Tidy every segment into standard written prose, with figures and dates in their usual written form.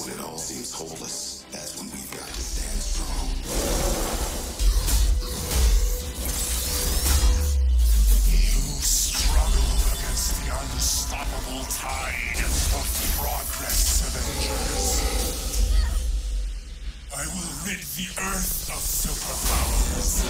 When it all seems hopeless, that's when we've got to stand strong. You struggle against the unstoppable tide of progress, Avengers. I will rid the Earth of superpowers,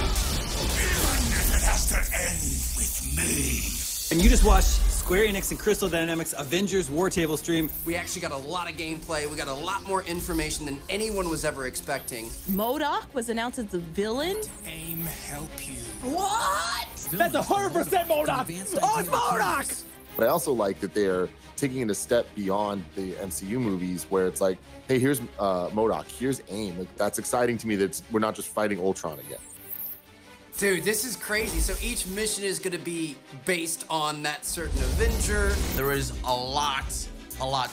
even if it has to end with me. And you just watched Square Enix and Crystal Dynamics Avengers War Table stream. We actually got a lot of gameplay. We got a lot more information than anyone was ever expecting. MODOK was announced as the villain. AIM help you. What? That's 100% MODOK! Oh, it's MODOK! But I also like that they're taking it a step beyond the MCU movies where it's like, hey, here's MODOK, here's AIM. Like, that's exciting to me that we're not just fighting Ultron again. Dude, this is crazy. So each mission is going to be based on that certain Avenger. There is a lot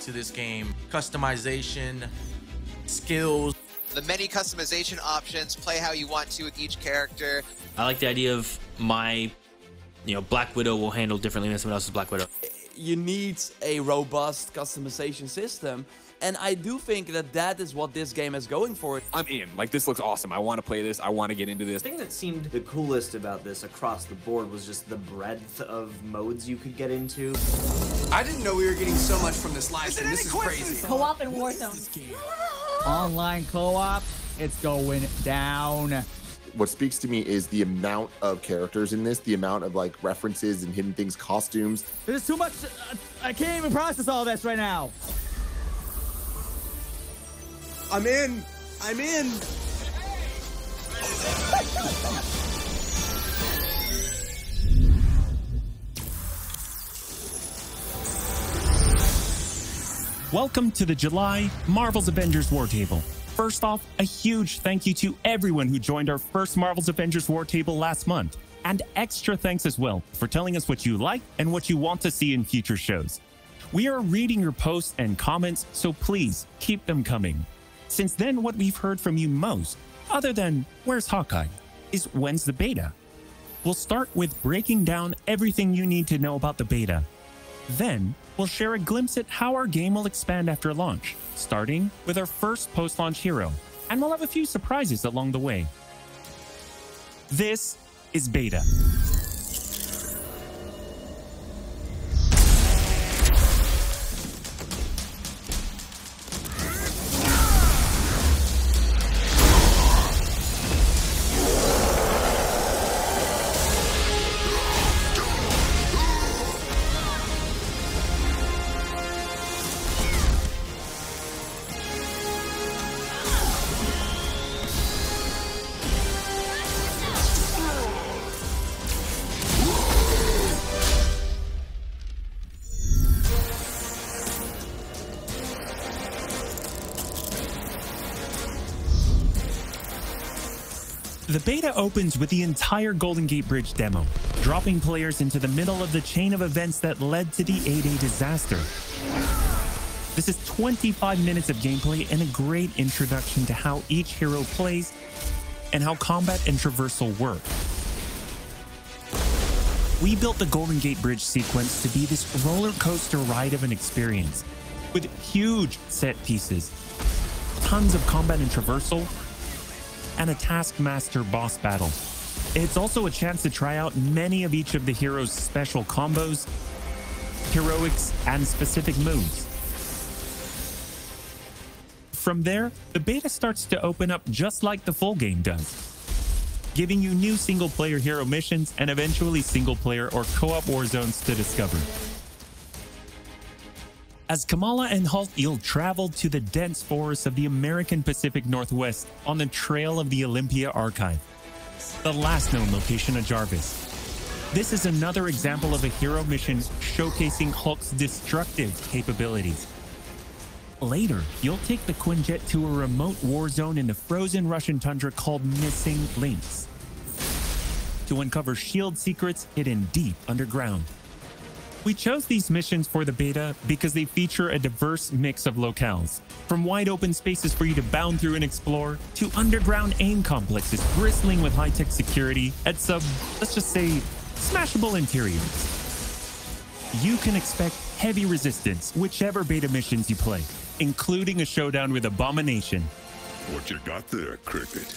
to this game. Customization, skills. The many customization options, play how you want to with each character. I like the idea of my, Black Widow will handle differently than someone else's Black Widow. You need a robust customization system. And I do think that that is what this game is going for. I'm in. Like, this looks awesome. I want to play this. I want to get into this. The thing that seemed the coolest about this across the board was just the breadth of modes you could get into. I didn't know we were getting so much from this live stream. This is crazy. Co-op and Warzone. Online co-op, it's going down. What speaks to me is the amount of characters in this, the amount of like references and hidden things, costumes. There's too much. I can't even process all this right now. I'm in. I'm in. Welcome to the July Marvel's Avengers War Table. First off, a huge thank you to everyone who joined our first Marvel's Avengers War Table last month. And extra thanks as well for telling us what you like and what you want to see in future shows. We are reading your posts and comments, so please keep them coming. Since then, what we've heard from you most, other than where's Hawkeye, is when's the beta? We'll start with breaking down everything you need to know about the beta. Then, we'll share a glimpse at how our game will expand after launch, starting with our first post-launch hero, and we'll have a few surprises along the way. This is beta. The beta opens with the entire Golden Gate Bridge demo, dropping players into the middle of the chain of events that led to the A-Day disaster. This is 25 minutes of gameplay and a great introduction to how each hero plays and how combat and traversal work. We built the Golden Gate Bridge sequence to be this roller coaster ride of an experience, with huge set pieces, tons of combat and traversal, and a Taskmaster boss battle. It's also a chance to try out many of each of the heroes' special combos, heroics, and specific moves. From there, the beta starts to open up just like the full game does, giving you new single-player hero missions and eventually single-player or co-op war zones to discover. As Kamala and Hulk, you'll travel to the dense forests of the American Pacific Northwest on the trail of the Olympia Archive, the last known location of Jarvis. This is another example of a hero mission showcasing Hulk's destructive capabilities. Later, you'll take the Quinjet to a remote war zone in the frozen Russian tundra called Missing Links to uncover S.H.I.E.L.D. secrets hidden deep underground. We chose these missions for the beta because they feature a diverse mix of locales, from wide open spaces for you to bound through and explore, to underground AIM complexes bristling with high-tech security at some, let's just say, smashable interiors. You can expect heavy resistance whichever beta missions you play, including a showdown with Abomination. What you got there, Cricket?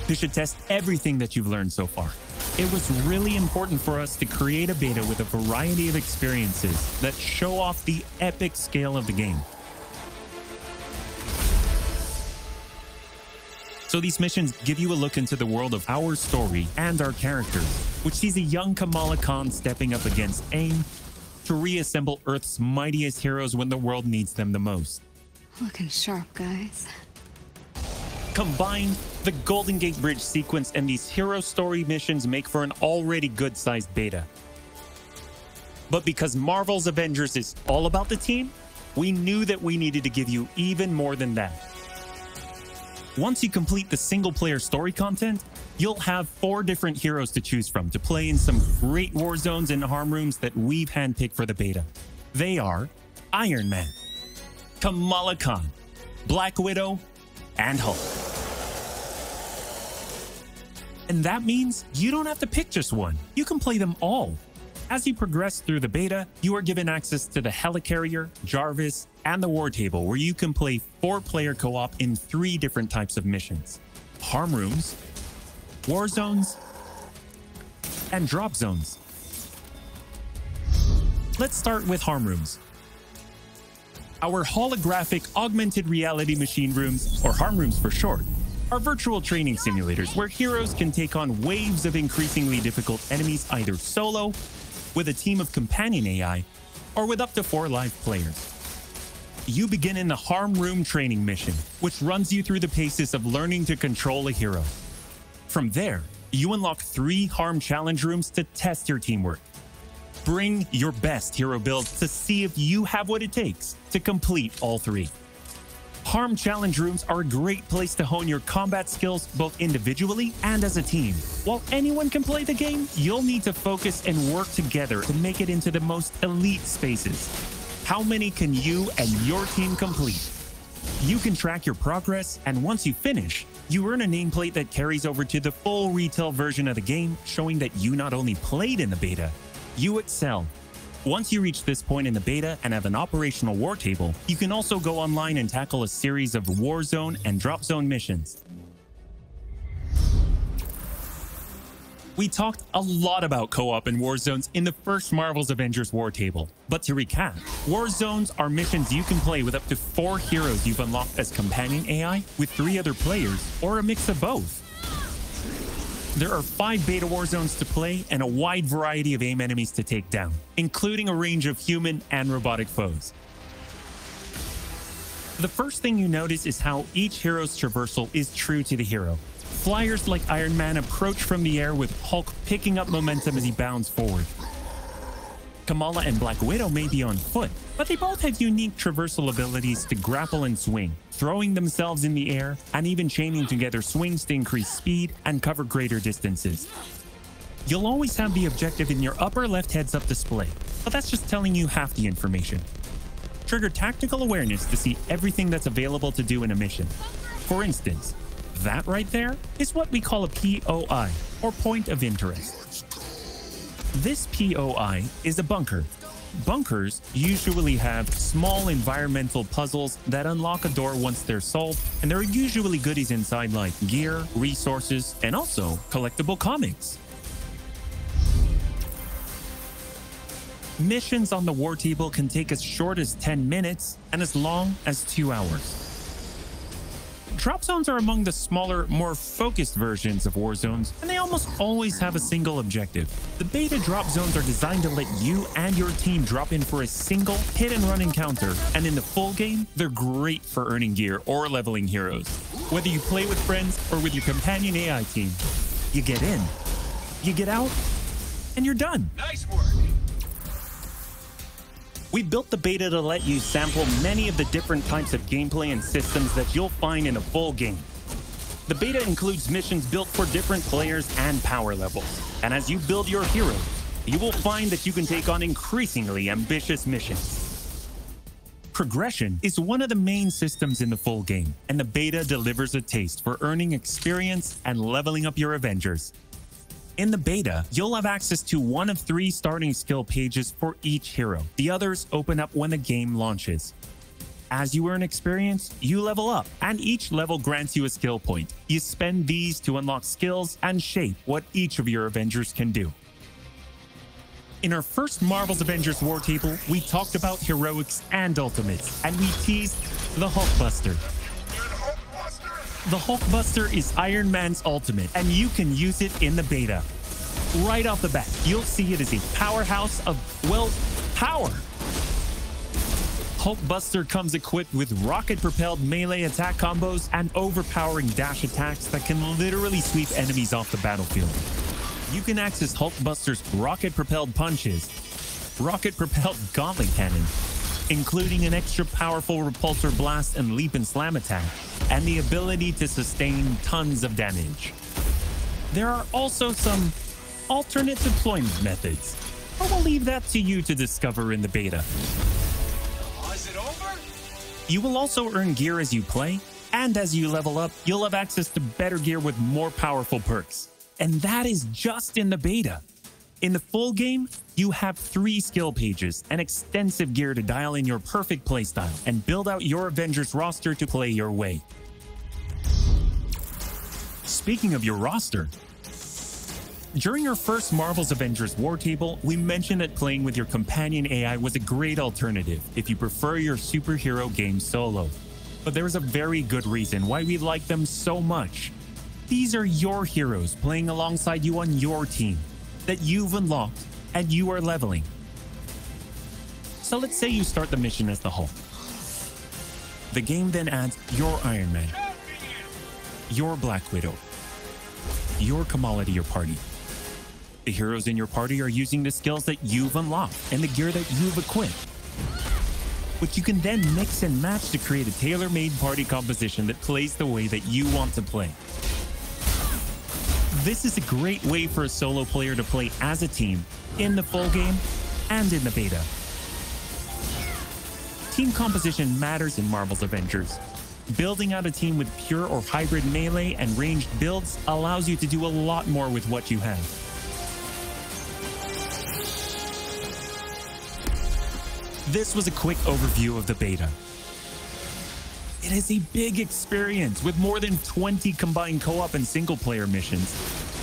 You should test everything that you've learned so far. It was really important for us to create a beta with a variety of experiences that show off the epic scale of the game. So these missions give you a look into the world of our story and our characters, which sees a young Kamala Khan stepping up against AIM to reassemble Earth's mightiest heroes when the world needs them the most. Looking sharp, guys. Combined, the Golden Gate Bridge sequence and these hero story missions make for an already good-sized beta. But because Marvel's Avengers is all about the team, we knew that we needed to give you even more than that. Once you complete the single-player story content, you'll have 4 different heroes to choose from to play in some great war zones and harm rooms that we've handpicked for the beta. They are Iron Man, Kamala Khan, Black Widow, and Hulk. And that means you don't have to pick just one. You can play them all. As you progress through the beta, you are given access to the Helicarrier, Jarvis, and the War Table, where you can play 4-player co-op in 3 different types of missions: harm rooms, war zones, and drop zones. Let's start with harm rooms. Our holographic augmented reality machine rooms, or harm rooms for short, are virtual training simulators where heroes can take on waves of increasingly difficult enemies either solo, with a team of companion AI, or with up to 4 live players. You begin in the Harm Room training mission, which runs you through the paces of learning to control a hero. From there, you unlock 3 Harm Challenge rooms to test your teamwork. Bring your best hero build to see if you have what it takes to complete all 3. Harm Challenge rooms are a great place to hone your combat skills both individually and as a team. While anyone can play the game, you'll need to focus and work together to make it into the most elite spaces. How many can you and your team complete? You can track your progress, and once you finish, you earn a nameplate that carries over to the full retail version of the game, showing that you not only played in the beta, you excel. Once you reach this point in the beta and have an operational war table, you can also go online and tackle a series of war zone and drop zone missions. We talked a lot about co-op and war zones in the first Marvel's Avengers war table. But to recap, war zones are missions you can play with up to 4 heroes you've unlocked as companion AI with 3 other players, or a mix of both. There are 5 beta war zones to play and a wide variety of AIM enemies to take down, including a range of human and robotic foes. The first thing you notice is how each hero's traversal is true to the hero. Flyers like Iron Man approach from the air with Hulk picking up momentum as he bounds forward. Kamala and Black Widow may be on foot, but they both have unique traversal abilities to grapple and swing, throwing themselves in the air and even chaining together swings to increase speed and cover greater distances. You'll always have the objective in your upper left heads-up display, but that's just telling you half the information. Trigger tactical awareness to see everything that's available to do in a mission. For instance, that right there is what we call a POI, or point of interest. This POI is a bunker. Bunkers usually have small environmental puzzles that unlock a door once they're solved, and there are usually goodies inside like gear, resources, and also collectible comics. Missions on the war table can take as short as 10 minutes and as long as 2 hours. Drop zones are among the smaller, more focused versions of war zones, and they almost always have a single objective. The beta drop zones are designed to let you and your team drop in for a single hit-and-run encounter, and in the full game, they're great for earning gear or leveling heroes. Whether you play with friends or with your companion AI team, you get in, you get out, and you're done. Nice work. We built the beta to let you sample many of the different types of gameplay and systems that you'll find in a full game. The beta includes missions built for different players and power levels. And as you build your heroes, you will find that you can take on increasingly ambitious missions. Progression is one of the main systems in the full game, and the beta delivers a taste for earning experience and leveling up your Avengers. In the beta, you'll have access to one of 3 starting skill pages for each hero. The others open up when the game launches. As you earn experience, you level up, and each level grants you a skill point. You spend these to unlock skills and shape what each of your Avengers can do. In our first Marvel's Avengers War Table, we talked about heroics and ultimates, and we teased the Hulkbuster. The Hulkbuster is Iron Man's ultimate, and you can use it in the beta. Right off the bat, you'll see it as a powerhouse of, well, power. Hulkbuster comes equipped with rocket-propelled melee attack combos and overpowering dash attacks that can literally sweep enemies off the battlefield. You can access Hulkbuster's rocket-propelled punches, rocket-propelled gauntlet cannon, including an extra powerful repulsor blast and leap and slam attack, and the ability to sustain tons of damage. There are also some alternate deployment methods, but we'll leave that to you to discover in the beta. You will also earn gear as you play, and as you level up, you'll have access to better gear with more powerful perks. And that is just in the beta. In the full game, you have 3 skill pages and extensive gear to dial in your perfect playstyle and build out your Avengers roster to play your way. Speaking of your roster, during our first Marvel's Avengers War Table, we mentioned that playing with your companion AI was a great alternative if you prefer your superhero game solo. But there is a very good reason why we like them so much. These are your heroes playing alongside you on your team that you've unlocked and you are leveling. So let's say you start the mission as the Hulk. The game then adds your Iron Man, your Black Widow, your Kamala to your party. The heroes in your party are using the skills that you've unlocked and the gear that you've equipped, which you can then mix and match to create a tailor-made party composition that plays the way that you want to play. This is a great way for a solo player to play as a team in the full game and in the beta. Team composition matters in Marvel's Avengers. Building out a team with pure or hybrid melee and ranged builds allows you to do a lot more with what you have. This was a quick overview of the beta. It is a big experience with more than 20 combined co-op and single-player missions,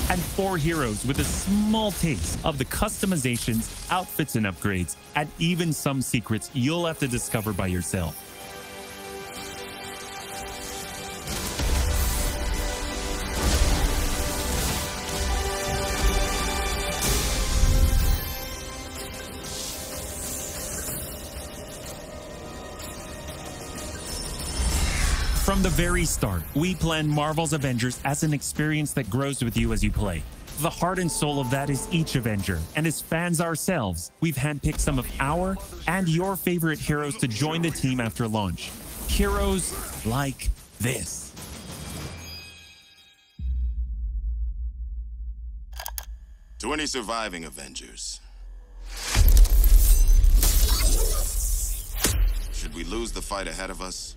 and 4 heroes with a small taste of the customizations, outfits and upgrades, and even some secrets you'll have to discover by yourself. From the very start, we planned Marvel's Avengers as an experience that grows with you as you play. The heart and soul of that is each Avenger, and as fans ourselves, we've handpicked some of our and your favorite heroes to join the team after launch. Heroes like this. To any surviving Avengers, should we lose the fight ahead of us?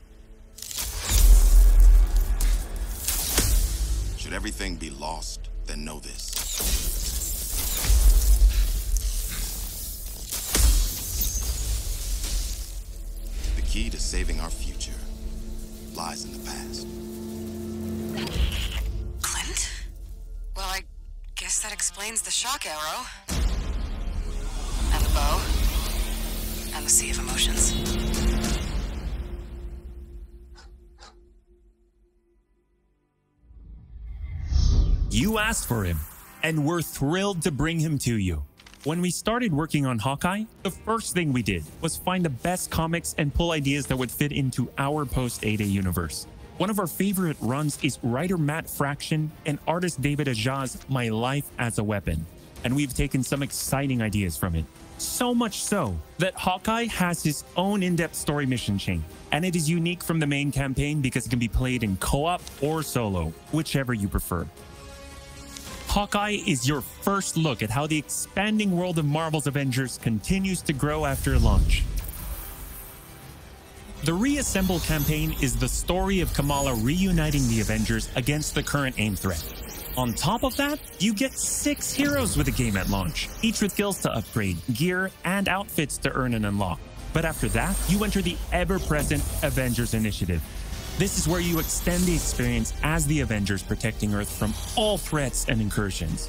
Should everything be lost, then know this. The key to saving our future lies in the past. Clint? Well, I guess that explains the shock arrow. And the bow. And the sea of emotions. You asked for him, and we're thrilled to bring him to you. When we started working on Hawkeye, the first thing we did was find the best comics and pull ideas that would fit into our post-A-Day universe. One of our favorite runs is writer Matt Fraction and artist David Aja's My Life as a Weapon, and we've taken some exciting ideas from it. So much so that Hawkeye has his own in-depth story mission chain, and it is unique from the main campaign because it can be played in co-op or solo, whichever you prefer. Hawkeye is your first look at how the expanding world of Marvel's Avengers continues to grow after launch. The Reassemble campaign is the story of Kamala reuniting the Avengers against the current AIM threat. On top of that, you get 6 heroes with the game at launch, each with skills to upgrade, gear, and outfits to earn and unlock. But after that, you enter the ever-present Avengers Initiative. This is where you extend the experience as the Avengers protecting Earth from all threats and incursions.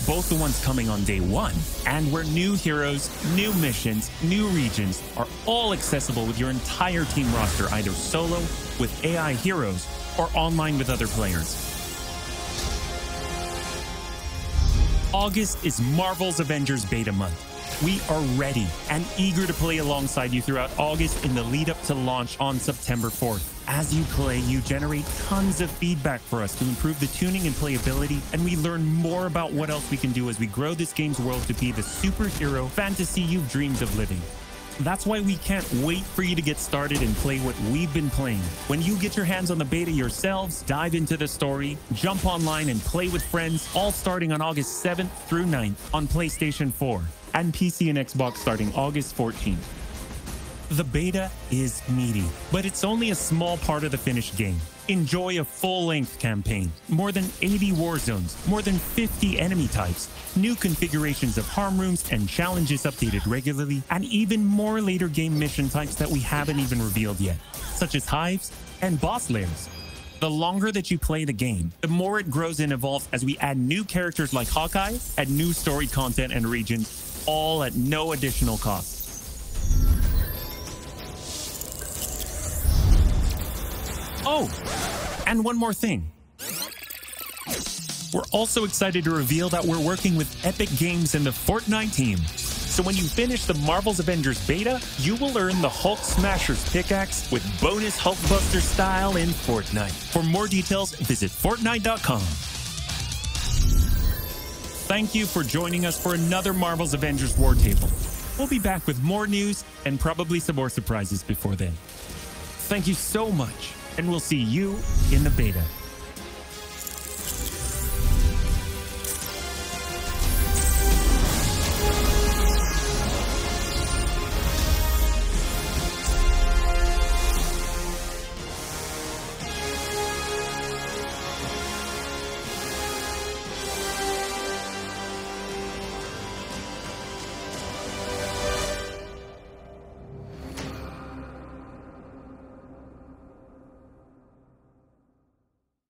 Both the ones coming on day one, and where new heroes, new missions, new regions are all accessible with your entire team roster, either solo, with AI heroes, or online with other players. August is Marvel's Avengers Beta Month. We are ready and eager to play alongside you throughout August in the lead up to launch on September 4th. As you play, you generate tons of feedback for us to improve the tuning and playability, and we learn more about what else we can do as we grow this game's world to be the superhero fantasy you've dreamed of living. That's why we can't wait for you to get started and play what we've been playing. When you get your hands on the beta yourselves, dive into the story, jump online and play with friends, all starting on August 7th through 9th on PlayStation 4 and PC and Xbox starting August 14th. The beta is meaty, but it's only a small part of the finished game. Enjoy a full-length campaign, more than 80 war zones, more than 50 enemy types, new configurations of harm rooms and challenges updated regularly, and even more later game mission types that we haven't even revealed yet, such as hives and boss lairs. The longer that you play the game, the more it grows and evolves as we add new characters like Hawkeye, add new story content and regions, all at no additional cost. Oh, and one more thing. We're also excited to reveal that we're working with Epic Games and the Fortnite team. So when you finish the Marvel's Avengers beta, you will earn the Hulk Smasher's pickaxe with bonus Hulkbuster style in Fortnite. For more details, visit Fortnite.com. Thank you for joining us for another Marvel's Avengers War Table. We'll be back with more news and probably some more surprises before then. Thank you so much, and we'll see you in the beta.